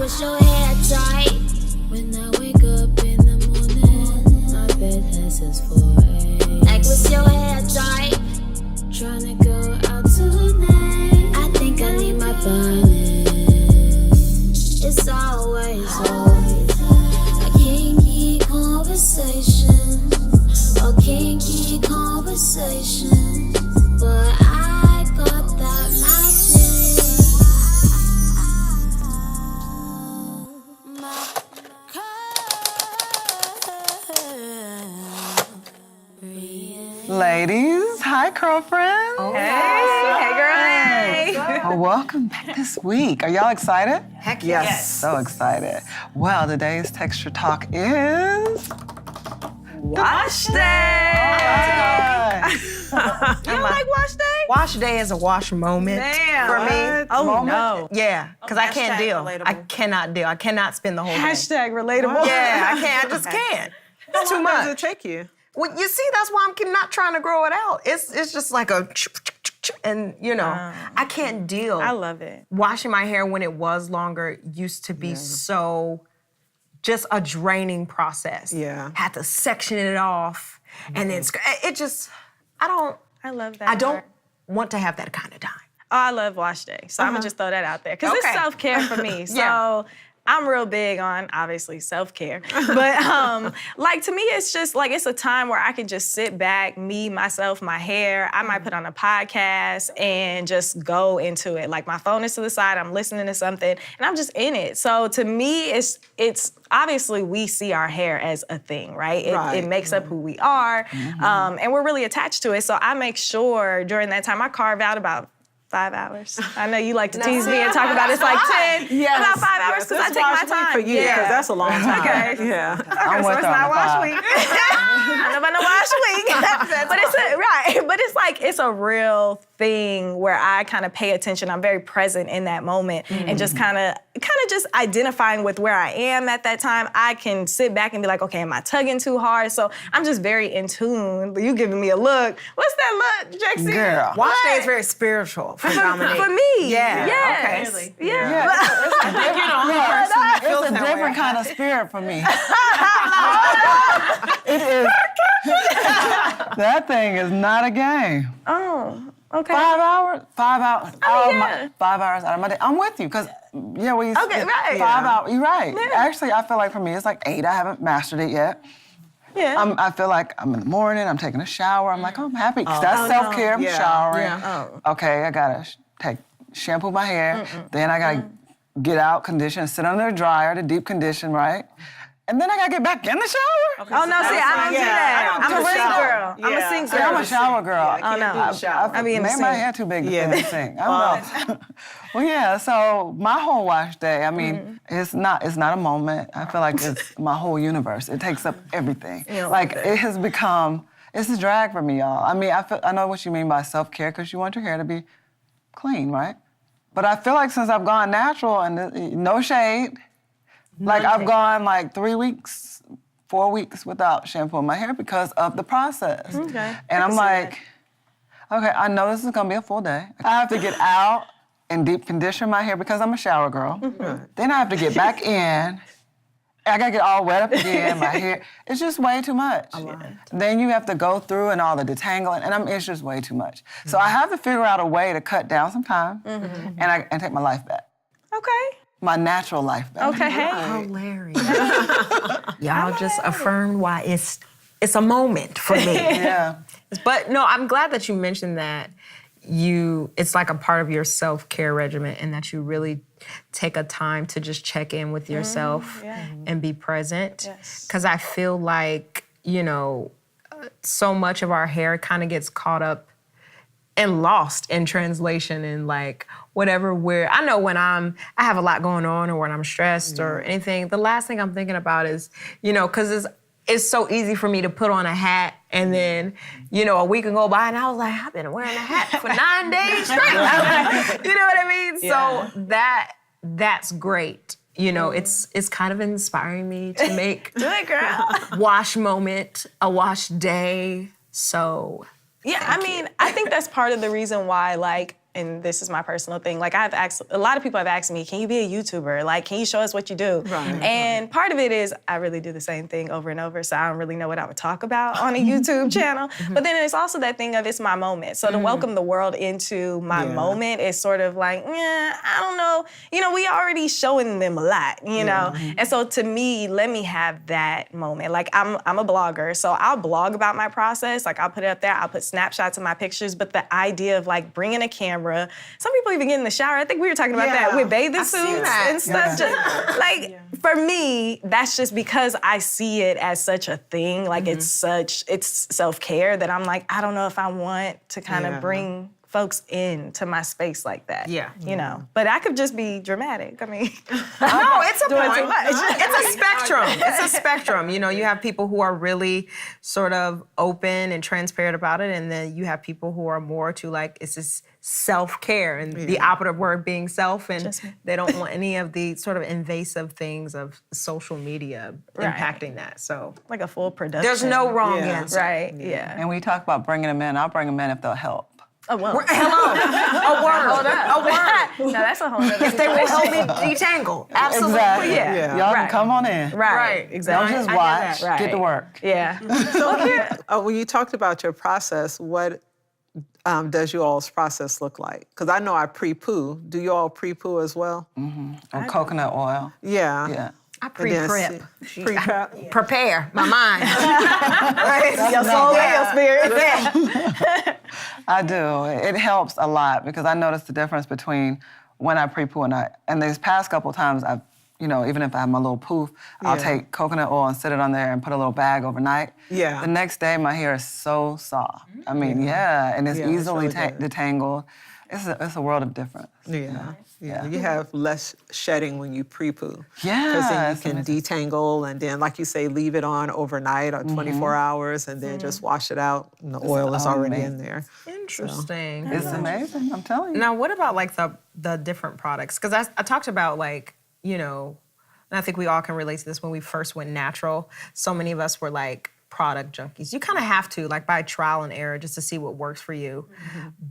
was your hair tight? When I wake up in the morning, my bed has his 4A. Like, was your hair tight? Tryna go out tonight. I think I need my body. It's always a kinky conversation. A kinky conversation. But I got that magic. Ladies, hi, girlfriends. Oh, hey girl. Hey. Well, welcome back this week. Are y'all excited? Heck yes. So excited. Well, today's Texture Talk is... Wash day. You don't like wash day? Wash day is a wash moment for me. Oh, Moment? no. Yeah, because I can't deal. relatable. I cannot deal. I cannot spend the whole day. Hashtag relatable. Yeah, I can't. I just can't. It's too How long much. does it take you? Well, you see, that's why I'm not trying to grow it out. It's just like a, and you know, I can't deal. I love it. Washing my hair when it was longer used to be so just a draining process. Yeah. Had to section it off, and then it just, I love that. I don't want to have that kind of time. Oh, I love wash day. So I'm gonna just throw that out there. Because it's Okay. self-care for me. So Yeah. I'm real big on, obviously, self-care. But like, to me, it's just like, it's a time where I can just sit back, me, myself, my hair. I might put on a podcast and just go into it. Like, my phone is to the side, I'm listening to something, and I'm just in it. So to me, it's obviously we see our hair as a thing, right? It makes up who we are, and we're really attached to it. So I make sure during that time, I carve out about 5 hours. I know you like to tease me and talk about it's like 10, about 5 hours because I take my time. For you, because that's a long time. Okay. Yeah. I'm So with it's her on not the wash five. week. I know about no wash week. But it's like it's a real thing where I kind of pay attention. I'm very present in that moment and just kind of just identifying with where I am at that time. I can sit back and be like, okay, am I tugging too hard? So I'm just very in tune. You giving me a look. What's that look, Drexina? Girl. Wash day is very spiritual for Dominique. For me. Yeah. Yes. Okay. Really? Yeah. It's a different kind of spirit for me. It is. That thing is not a game. Oh, okay. 5 hours? 5 hours. yeah. 5 hours out of my day. I'm with you, because, yeah, we Okay, right. 5 hours. You're right. Yeah. Actually, I feel like for me, it's like 8. I haven't mastered it yet. Yeah. I feel like I'm in the morning, I'm taking a shower, I'm like, oh, I'm happy. 'Cause that's self-care, I'm Yeah. showering. Yeah. Okay, I gotta shampoo my hair, then I gotta get out, condition, sit under the dryer to deep condition, right? And then I gotta get back in the shower? Oh, no, see, I don't do that. I'm a sink girl. I'm a Yeah. sink See, girl. I'm a shower girl. Oh, no. I be in the Maybe my sink. hair too big to fit in the sink. I don't know. Well, yeah, so my whole wash day, I mean, it's not a moment. I feel like it's my whole universe. It takes up everything. Like, it has become, it's a drag for me, y'all. I mean, I know what you mean by self-care, because you want your hair to be clean, right? But I feel like since I've gone natural and no shade, like I've gone like 3 weeks, 4 weeks without shampooing my hair because of the process. Okay. And I'm like, okay, I know this is gonna be a full day. I have to get out and deep condition my hair because I'm a shower girl. Then I have to get back in. I gotta get all wet up again, my hair. It's just way too much. Then you have to go through and all the detangling, and it's just way too much. So I have to figure out a way to cut down some time and take my life back. Okay. My natural life back. Okay, hey. Hilarious. Y'all just affirmed why it's a moment for me. Yeah. But no, I'm glad that you mentioned that it's like a part of your self-care regimen and that you really take a time to just check in with yourself and be present. Yes. Because I feel like, so much of our hair kind of gets caught up and lost in translation and like whatever I know when I have a lot going on or when I'm stressed or anything, the last thing I'm thinking about is, because it's so easy for me to put on a hat and then, a week can go by and I was like, I've been wearing a hat for 9 days straight. You know what I mean? Yeah. So that's great. It's kind of inspiring me to make Do it, girl. wash moment, a wash day. So Yeah, I mean, I think that's part of the reason why, like, and this is my personal thing. Like a lot of people have asked me, can you be a YouTuber? Like, can you show us what you do? Right. And part of it is I really do the same thing over and over, so I don't really know what I would talk about on a YouTube channel. But then it's also that thing of it's my moment. So to welcome the world into my moment is sort of like, I don't know. You know, we already showing them a lot, you know? And so to me, let me have that moment. Like I'm a blogger, so I'll blog about my process. Like I'll put it up there, I'll put snapshots of my pictures, but the idea of like bringing a camera, some people even get in the shower. I think we were talking about that with bathing suits and stuff. Just, like for me, that's just because I see it as such a thing. Like it's self-care that I'm like, I don't know if I want to kind of bring folks into my space like that. Yeah. You know, but I could just be dramatic. I mean, no, it's a doing point. too much. It's a spectrum. It's a spectrum. You know, you have people who are really sort of open and transparent about it, and then you have people who are more to like, it's this self-care, and the operative word being self, and they don't want any of the sort of invasive things of social media impacting that. So Like a full production. there's no wrong answer. Right, yeah. And when you talk about bringing them in, I'll bring them in if they'll help. Oh, well. Hello, a word, Hold up. a word. No, that's a whole nother If they will help me situation. detangle, absolutely. Exactly. Yeah. Y'all Right. can come on in. Right, Don't exactly. just I get watch. that. Right. Get to work. Yeah. So when you talked about your process, what does you all's process look like? Because I know I pre-poo. Do you all pre-poo as well? Or coconut oil. Yeah. Yeah. I pre-prep. Pre-prep. Prepare my mind. Your soul and your spirit. I do. It helps a lot because I noticed the difference between when I pre-poo and these past couple times I've, you know, even if I have my little poof, I'll take coconut oil and sit it on there and put a little bag overnight. Yeah. The next day my hair is so soft. I mean, and it's Yeah, it's easily really good. detangled. It's a world of difference. Yeah. Yeah. You have less shedding when you pre-poo. Yeah, Because then it's you can detangle and then, like you say, leave it on overnight or 24 hours and then just wash it out and the oil is already in there. Interesting. It's amazing, I'm telling you. Now, what about like the different products? Because I talked about like, you know, and I think we all can relate to this when we first went natural. So many of us were like product junkies. You kind of have to, like by trial and error, just to see what works for you.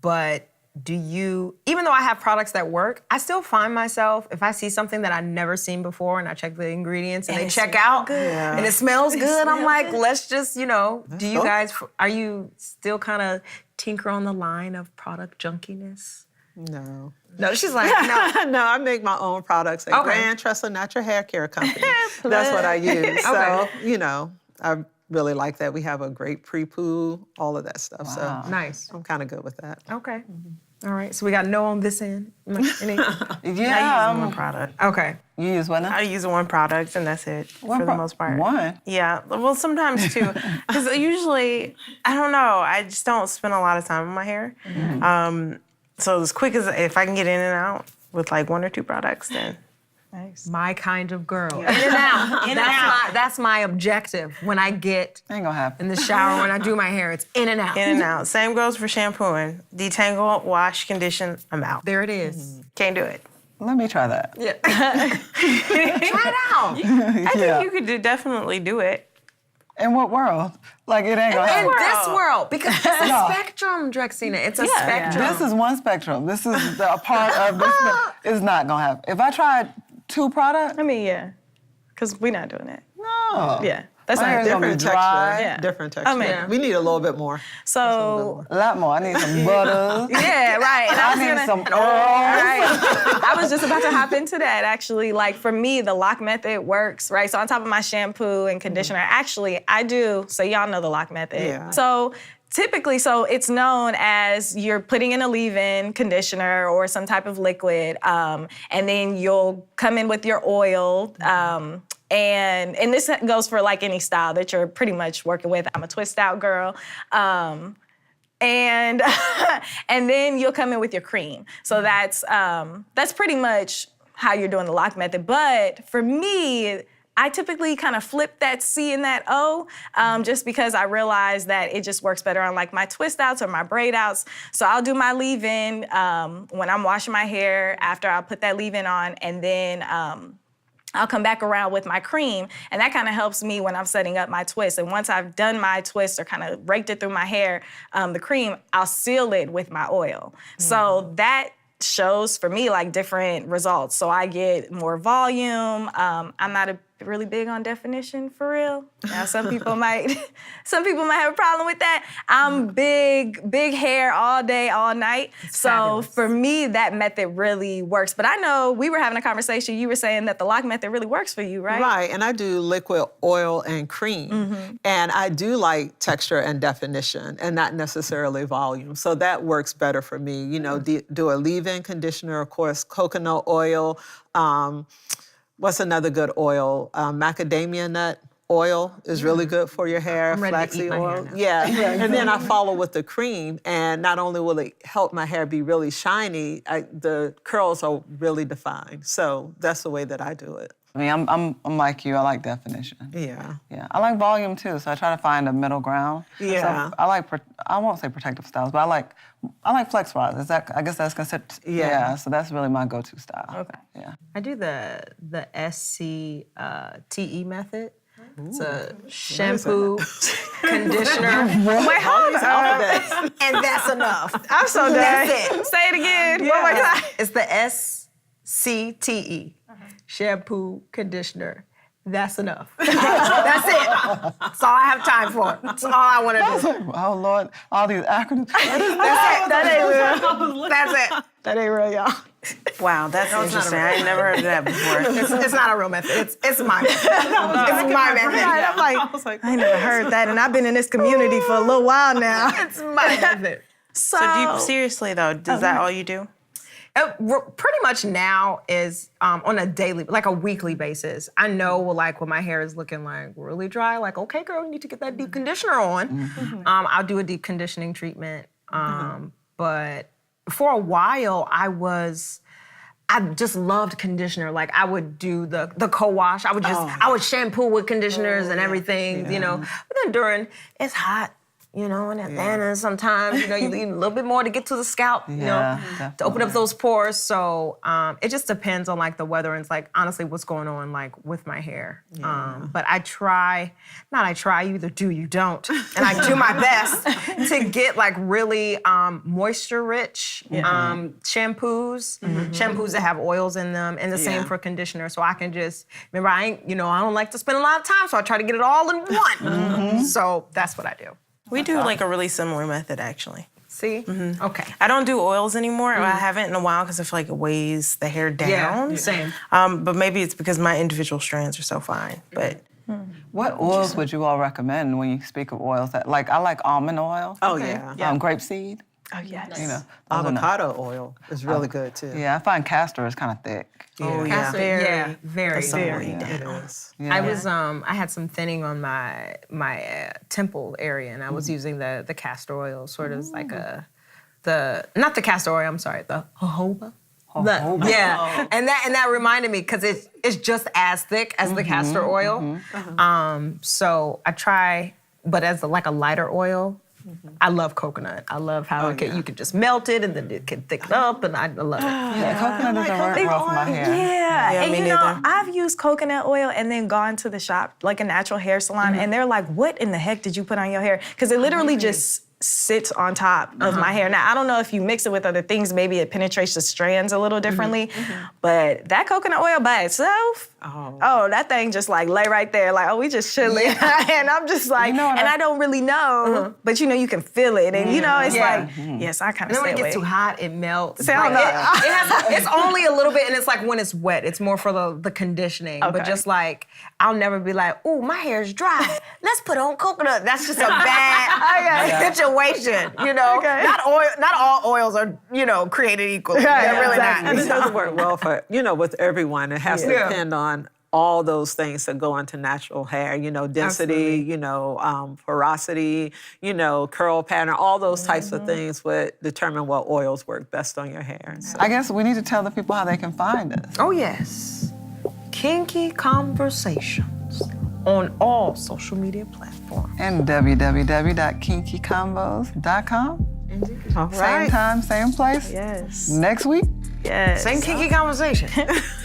But do you, even though I have products that work, I still find myself, if I see something that I've never seen before and I check the ingredients and they check out and it smells good, I'm like, let's just, you know, do you guys, are you still kind of tinker on the line of product junkiness? No. No, she's like, no. No, I make my own products at Grand Trestle Natural Hair Care Company. That's what I use. So, you know, I really like that. We have a great pre-poo, all of that stuff. Wow. So Nice. I'm kind of good with that. Okay. All right, so we got no on this end. Any? I Yeah. use one product. Okay. You use what now? I use one product and that's it for the most part. One? Yeah, well, sometimes two. Because usually, I don't know, I just don't spend a lot of time on my hair. So as quick as, if I can get in and out with like one or two products, then. Nice. My kind of girl. In and out. That's my objective when I get Ain't gonna happen. in the shower, when I do my hair, it's in and out. In and out. Same goes for shampooing. Detangle, wash, condition, I'm out. There it is. Can't do it. Let me try that. Yeah. Try it out. I think you could definitely do it. In what world? Like, it ain't gonna In happen. this world, because it's a spectrum, Drexina. It's a spectrum. This is one spectrum. This is a part of this. It's not gonna happen. If I tried 2 products, I mean, yeah. Because we're not doing it. no. Yeah. That's My not hair's gonna be Different dry. texture. Yeah. Different texture. I mean- We need a little bit more. So, A lot more. I need some butter. yeah, right. And I was need gonna- some oil. Right. I was just about to hop into that, actually. Like, for me, the lock method works, right? So on top of my shampoo and conditioner, actually, I do, so y'all know the lock method. Yeah. So typically, so it's known as you're putting in a leave-in conditioner or some type of liquid, and then you'll come in with your oil, and this goes for like any style that you're pretty much working with. I'm a twist out girl. And and then you'll come in with your cream. So that's pretty much how you're doing the lock method. But for me, I typically kind of flip that C and that O, just because I realize that it just works better on like my twist outs or my braid outs. So I'll do my leave-in when I'm washing my hair. After I'll put that leave-in on, and then I'll come back around with my cream, and that kind of helps me when I'm setting up my twist. And once I've done my twist or kind of raked it through my hair, the cream, I'll seal it with my oil. So that shows for me like different results. So I get more volume. I'm not really big on definition for real. Now some people might have a problem with that. I'm big hair all day, all night. So fabulous. For me, that method really works. But I know we were having a conversation. You were saying that the lock method really works for you, right? Right, and I do liquid, oil, and cream. And I do like texture and definition and not necessarily volume. So that works better for me. You know, do a leave-in conditioner, of course, coconut oil. What's another good oil? Macadamia nut oil is really good for your hair. I'm ready to eat Flaxseed my hair oil. now. Yeah, and then I follow with the cream, and not only will it help my hair be really shiny, the curls are really defined. So that's the way that I do it. I mean, I'm like you. I like definition. Yeah. Yeah, I like volume too. So I try to find a middle ground. Yeah. So I won't say protective styles, but I like flex rods. I guess that's considered. Yeah. So that's really my go-to style. Okay. Yeah. I do the SCTE method. It's a shampoo, conditioner. Wait, hold on. And that's enough. I'm so done. That's it. Say it again. One more time. It's the SCTE. Shampoo, conditioner. That's enough. That's it. That's all I have time for. That's all I want to do. Oh Lord, all these acronyms. That's it. That ain't real. That's it. That ain't real, y'all. Wow, that's interesting. I ain't never heard of that before. It's not a real method. It's my method. It's my method. I'm like, I ain't never heard that, and I've been in this community for a little while now. It's my method. So So do you, seriously though, is that all you do? Pretty much now is on a daily, like a weekly basis. I know like when my hair is looking like really dry, like, okay, girl, you need to get that deep conditioner on. I'll do a deep conditioning treatment. But for a while, I just loved conditioner. Like I would do the co-wash. I would shampoo with conditioners and everything, you know. But then it's hot. You know, in Atlanta sometimes, you know, you need a little bit more to get to the scalp, you know, to open up those pores. So it just depends on like the weather and it's like honestly what's going on like with my hair. But you either do, you don't. And I do my best to get like really moisture rich shampoos, shampoos that have oils in them, and the same for conditioner. So I can just, remember I don't like to spend a lot of time, so I try to get it all in one. So that's what I do. We do like a really similar method, actually. See? Okay. I don't do oils anymore. I haven't in a while because I feel like it weighs the hair down. Yeah, same. But maybe it's because my individual strands are so fine. But What oils would you all recommend when you speak of oils? I like almond oil. Oh, yeah. Grapeseed. Oh yes. You know, those are nice. Avocado oil is really good, too. Yeah, I find castor is kind of thick. oh yeah, Very. It is. Yeah. I was I had some thinning on my temple area, and I was using the castor oil, sort of like not the castor oil. I'm sorry, the jojoba. Yeah, and that reminded me because it's just as thick as the castor oil. So I try, but as like a lighter oil. I love coconut. I love how you can just melt it and then it can thicken up, and I love it. Yeah, coconut doesn't work well for my hair. Yeah, and me you know, neither. I've used coconut oil and then gone to the shop, like a natural hair salon, and they're like, what in the heck did you put on your hair? Because it literally just sits on top of my hair. Now, I don't know if you mix it with other things, maybe it penetrates the strands a little differently, but that coconut oil by itself, that thing just like lay right there, like, we just chilling. And I'm just like, and I don't really know, but you know, you can feel it. And you know, it's like, yes, I kind of And then when stay it gets away. too hot, it melts. See, I don't know. It's only a little bit, and it's like when it's wet, it's more for the conditioning. But just like, I'll never be like, ooh, my hair's dry. Let's put on coconut. That's just a bad situation, you know? Not all oils are, created equally. They're really not. And it doesn't work well for, with everyone. It has to depend on all those things that go into natural hair, density, porosity, curl pattern, all those types of things would determine what oils work best on your hair. So. I guess we need to tell the people how they can find us. Oh, yes. Kinky Conversations on all social media platforms. And www.kinkycombos.com. All Same right. time, same place. Yes. Next week. Yes. Same kinky conversation.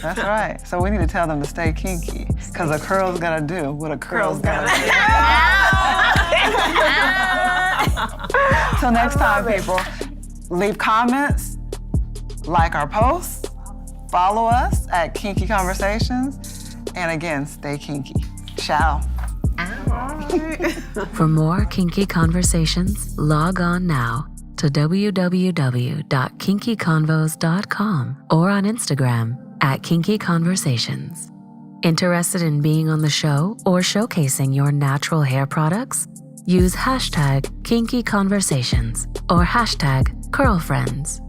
That's right. So we need to tell them to stay kinky, because a curl's gotta do what a curl's gotta do. Till next time, people, leave comments, like our posts, follow us at Kinky Conversations, and again, stay kinky. Ciao. For more kinky conversations, log on now to www.kinkyconvos.com or on Instagram at Kinky Conversations. Interested in being on the show or showcasing your natural hair products? Use hashtag Kinky Conversations or hashtag Curlfriends.